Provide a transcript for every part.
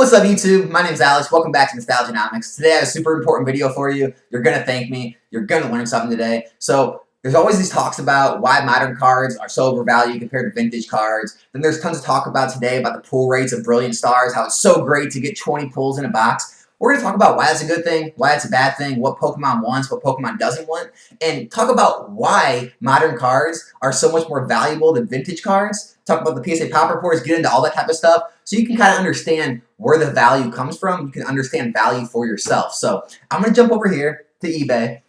What's up, YouTube? My name's Alex. Welcome back to Nostalgianomics. Today I have a super important video for you. You're going to thank me. You're going to learn something today. So there's always these talks about why modern cards are so overvalued compared to vintage cards. Then there's tons of talk about today about the pull rates of Brilliant Stars, how it's so great to get 20 pulls in a box. We're going to talk about why it's a good thing, why it's a bad thing, what Pokemon wants, what Pokemon doesn't want, and talk about why modern cards are so much more valuable than vintage cards. Talk about the PSA pop reports, get into all that type of stuff, so you can kind of understand where the value comes from. You can understand value for yourself. So I'm going to jump over here to eBay.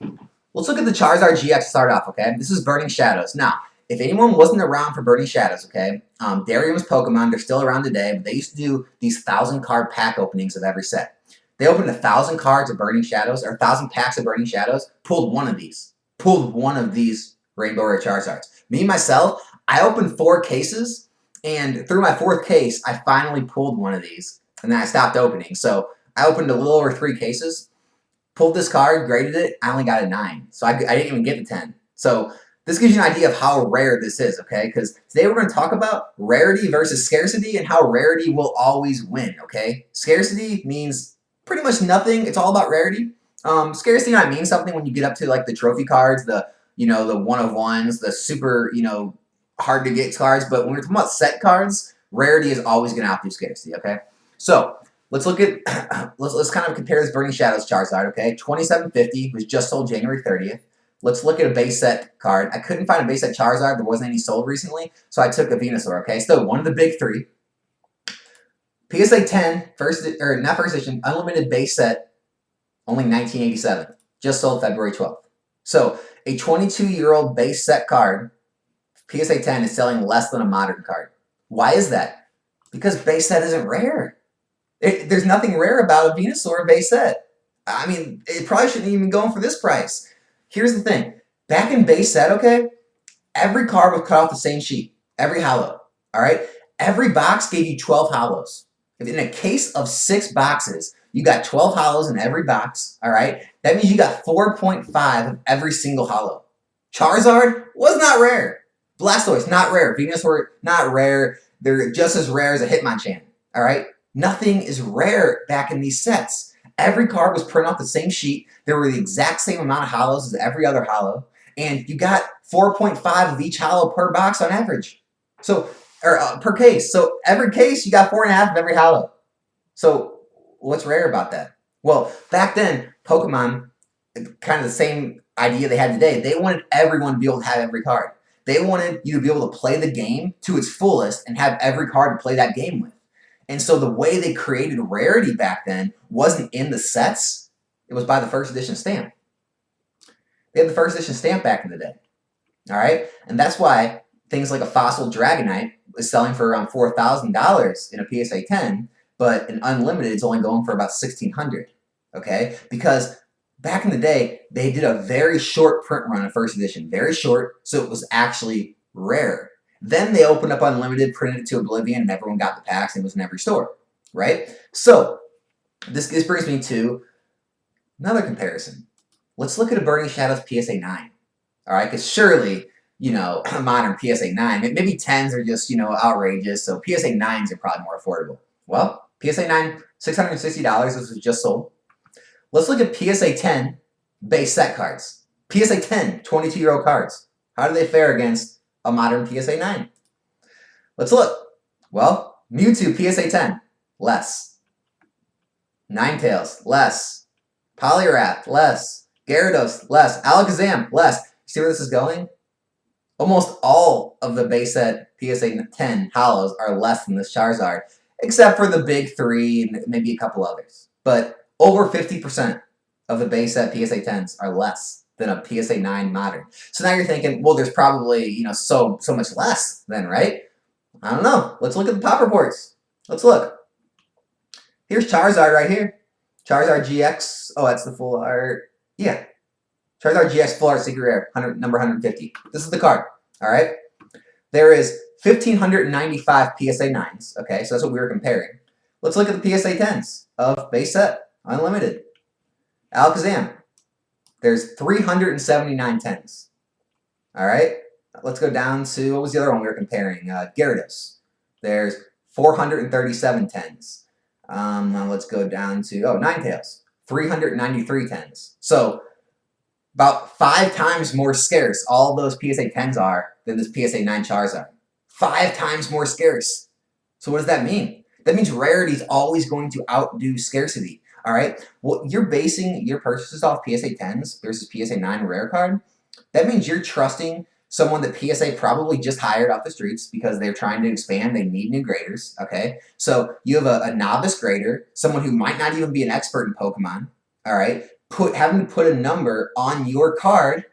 Let's look at the Charizard GX to start off, okay? This is Burning Shadows. Now, if anyone wasn't around for Burning Shadows, okay, Darium's Pokemon, they're still around today, but they used to do these 1,000-card pack openings of every set. They opened 1,000 cards of Burning Shadows, or 1,000 packs of Burning Shadows, pulled one of these. Pulled one of these Rainbow Rare Charizards. Me, myself, I opened 4 cases, and through my 4th case, I finally pulled one of these, and then I stopped opening. So I opened a little over 3 cases, pulled this card, graded it, I only got a 9. So I didn't even get the 10. So this gives you an idea of how rare this is, okay? Because today we're going to talk about rarity versus scarcity and how rarity will always win, okay? Scarcity means pretty much nothing. It's all about rarity. Scarcity might mean something when you get up to like the trophy cards, the one of ones, the super, hard to get cards. But when we're talking about set cards, rarity is always going to outdo scarcity, okay? So let's look at, let's kind of compare this Burning Shadows Charizard, okay? 2750 was just sold January 30th. Let's look at a base set card. I couldn't find a base set Charizard. There wasn't any sold recently, so I took a Venusaur, okay? So one of the big 3. PSA 10, not first edition, unlimited base set, only 1987. Just sold February 12th. So a 22-year-old base set card, PSA 10, is selling less than a modern card. Why is that? Because base set isn't rare. There's nothing rare about a Venusaur base set. I mean, it probably shouldn't even be going for this price. Here's the thing. Back in base set, okay, every card was cut off the same sheet. Every hollow, all right? Every box gave you 12 hollows. In a case of 6 boxes, you got 12 hollows in every box, all right? That means you got 4.5 of every single hollow. Charizard was not rare. Blastoise, not rare. Venusaur, not rare. They're just as rare as a Hitmonchan, all right? Nothing is rare back in these sets. Every card was printed off the same sheet. There were the exact same amount of hollows as every other hollow. And you got 4.5 of each hollow per box on average. So, per case. So every case, you got 4.5 of every hollow. So what's rare about that? Well, back then, Pokemon, kind of the same idea they had today. They wanted everyone to be able to have every card. They wanted you to be able to play the game to its fullest and have every card to play that game with. And so the way they created rarity back then wasn't in the sets. It was by the first edition stamp. They had the first edition stamp back in the day. All right? And that's why things like a Fossil Dragonite is selling for around $4,000 in a PSA 10, but an unlimited is only going for about $1,600. Okay? Because back in the day, they did a very short print run of first edition. Very short, so it was actually rare. Then they opened up Unlimited, printed it to oblivion, and everyone got the packs, and it was in every store, right? So, this brings me to another comparison. Let's look at a Burning Shadows PSA 9, all right? Because surely, a modern PSA 9, maybe 10s are just, outrageous, so PSA 9s are probably more affordable. Well, PSA 9, $660, this was just sold. Let's look at PSA 10 base set cards. PSA 10, 22-year-old cards. How do they fare against a modern PSA 9? Let's look. Well, Mewtwo PSA 10, less. Ninetales, less. Poliwrath, less. Gyarados, less. Alakazam, less. See where this is going? Almost all of the base set PSA 10 hollows are less than this Charizard, except for the big 3 and maybe a couple others. But over 50% of the base set PSA 10s are less than a PSA 9 modern. So now you're thinking, well, there's probably, so much less then, right? I don't know. Let's look at the pop reports. Let's look. Here's Charizard right here. Charizard GX. Oh, that's the full art. Yeah. Charizard GX full art secret rare, number 150. This is the card, all right? There is 1,595 PSA 9s, okay? So that's what we were comparing. Let's look at the PSA 10s of base set, unlimited. Alakazam. There's 379 10s. All right? Let's go down to, what was the other one we were comparing? Gyarados. There's 437 10s. Now let's go down to, Ninetales. 393 10s. So about 5 times more scarce all those PSA 10s are than this PSA 9 Charizard. 5 times more scarce. So what does that mean? That means rarity is always going to outdo scarcity. All right. Well, you're basing your purchases off PSA 10s versus PSA 9 rare card. That means you're trusting someone that PSA probably just hired off the streets because they're trying to expand. They need new graders. Okay. So you have a novice grader, someone who might not even be an expert in Pokemon. All right. Having to put a number on your card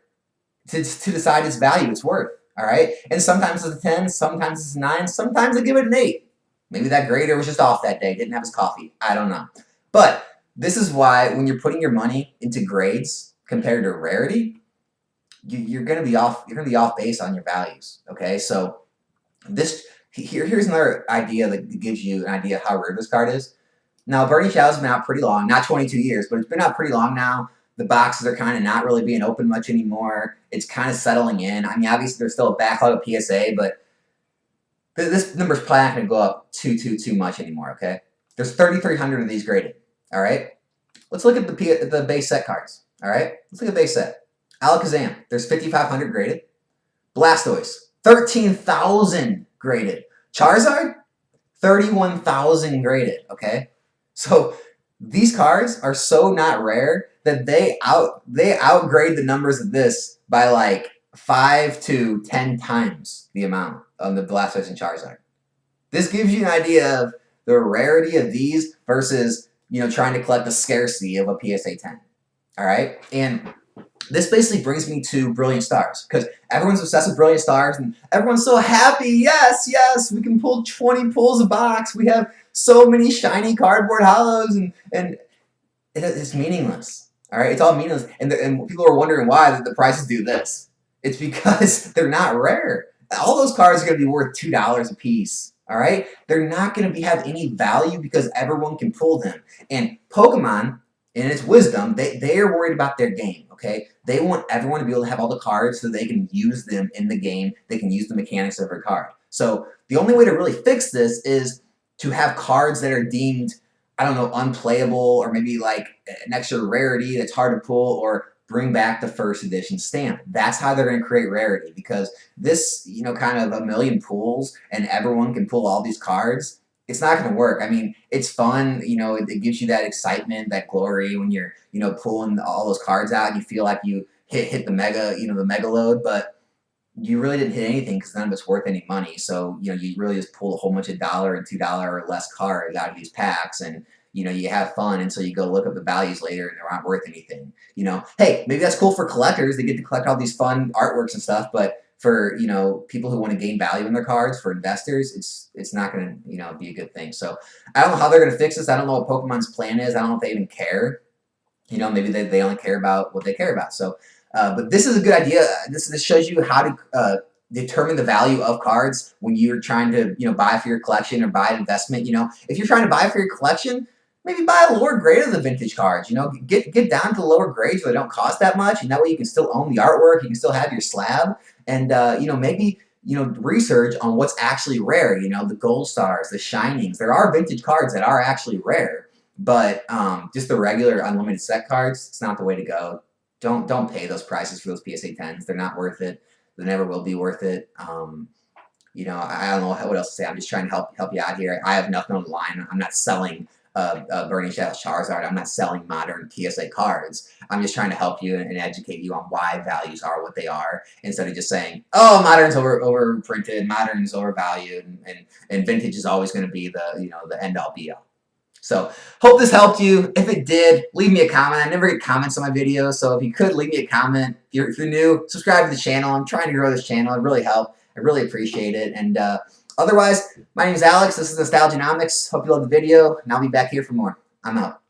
to decide its value, its worth. All right. And sometimes it's a 10, sometimes it's a 9, sometimes they give it an 8. Maybe that grader was just off that day, didn't have his coffee. I don't know. But this is why when you're putting your money into grades compared to rarity, you're going to be off. You're going to be off base on your values. Okay, so here's another idea that gives you an idea of how rare this card is. Now, Bernie Show's been out pretty long, not 22 years, but it's been out pretty long now. The boxes are kind of not really being opened much anymore. It's kind of settling in. I mean, obviously there's still a backlog of PSA, but this number's probably not going to go up too much anymore. Okay, there's 3,300 of these graded. All right, let's look at the base set cards. All right, let's look at base set. Alakazam, there's 5,500 graded. Blastoise, 13,000 graded. Charizard, 31,000 graded. Okay, so these cards are so not rare that they outgrade the numbers of this by like 5 to 10 times the amount on the Blastoise and Charizard. This gives you an idea of the rarity of these versus, trying to collect the scarcity of a PSA 10. All right, and this basically brings me to Brilliant Stars, because everyone's obsessed with Brilliant Stars, and everyone's so happy. Yes, we can pull 20 pulls a box. We have so many shiny cardboard hollows, and it's meaningless. All right, it's all meaningless. And people are wondering why the prices do this. It's because they're not rare. All those cards are going to be worth $2 a piece. All right, they're not going to have any value because everyone can pull them. And Pokemon, in its wisdom, they are worried about their game. Okay, they want everyone to be able to have all the cards so they can use them in the game. They can use the mechanics of their card. So the only way to really fix this is to have cards that are deemed, I don't know, unplayable, or maybe like an extra rarity that's hard to pull, or bring back the first edition stamp. That's how they're going to create rarity, because this, kind of a million pulls and everyone can pull all these cards, it's not going to work. I mean, it's fun, it gives you that excitement, that glory when you're, pulling all those cards out and you feel like you hit the mega, the mega load, but you really didn't hit anything because none of it's worth any money. So, you really just pull a whole bunch of $1 and $2 or less cards out of these packs, and you have fun until you go look up the values later and they're not worth anything. Hey, maybe that's cool for collectors. They get to collect all these fun artworks and stuff, but for, people who want to gain value in their cards, for investors, it's not going to, be a good thing. So I don't know how they're going to fix this. I don't know what Pokemon's plan is. I don't know if they even care. Maybe they only care about what they care about. So, but this is a good idea. This shows you how to determine the value of cards when you're trying to, buy for your collection or buy an investment. If you're trying to buy for your collection, maybe buy a lower grade of the vintage cards. Get down to lower grades where they don't cost that much, and that way you can still own the artwork. You can still have your slab, and maybe research on what's actually rare. The gold stars, the shinings. There are vintage cards that are actually rare, but just the regular unlimited set cards, it's not the way to go. Don't pay those prices for those PSA 10s. They're not worth it. They never will be worth it. I don't know what else to say. I'm just trying to help you out here. I have nothing on the line. I'm not selling Burning Shadows Charizard. I'm not selling modern PSA cards. I'm just trying to help you and educate you on why values are what they are, instead of just saying, oh, modern's overprinted, modern's overvalued, and vintage is always going to be the end all be all. So, hope this helped you. If it did, leave me a comment. I never get comments on my videos, so if you could, leave me a comment. If you're new, subscribe to the channel. I'm trying to grow this channel. It really helped. I really appreciate it. And otherwise, my name is Alex. This is Nostalgianomics. Hope you loved the video, and I'll be back here for more. I'm out.